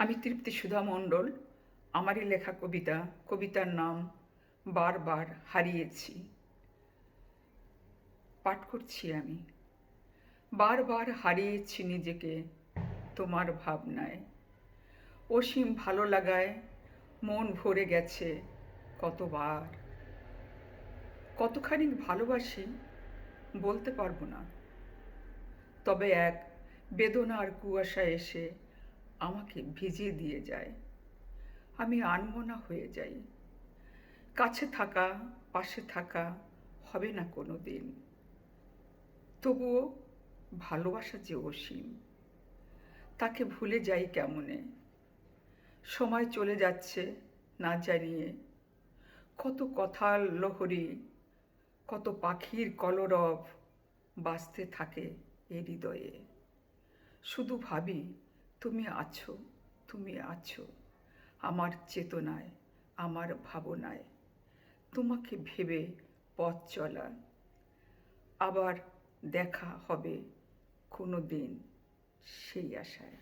আমি তৃপ্তি সুধা মণ্ডল। আমারই লেখা কবিতার নাম বারবার হারিয়েছি। পাঠ করছি আমি। বারবার হারিয়েছি নিজেকে তোমার ভাবনায়। অসীম ভালো লাগায় মন ভরে গেছে কতবার। কতখানি ভালোবাসি বলতে পারবো না, তবে এক বেদনার কুয়াশা এসে আমাকে ভিজিয়ে দিয়ে যায়। আমি আনমনা হয়ে যাই। কাছে থাকা, পাশে থাকা হবে না কোনো দিন। তবুও ভালোবাসা যে অসীম, তাকে ভুলে যাই কেমনে। সময় চলে যাচ্ছে না জানিয়ে। কত কথার লহরী, কত পাখির কলরব বাজতে থাকে এ হৃদয়ে। শুধু ভাবি তুমি আছো, তুমি আছো আমার চেতনায়, আমার ভাবনায়। তোমাকে ভেবে পথ চলা, আবার দেখা হবে কোনো দিন সেই আশায়।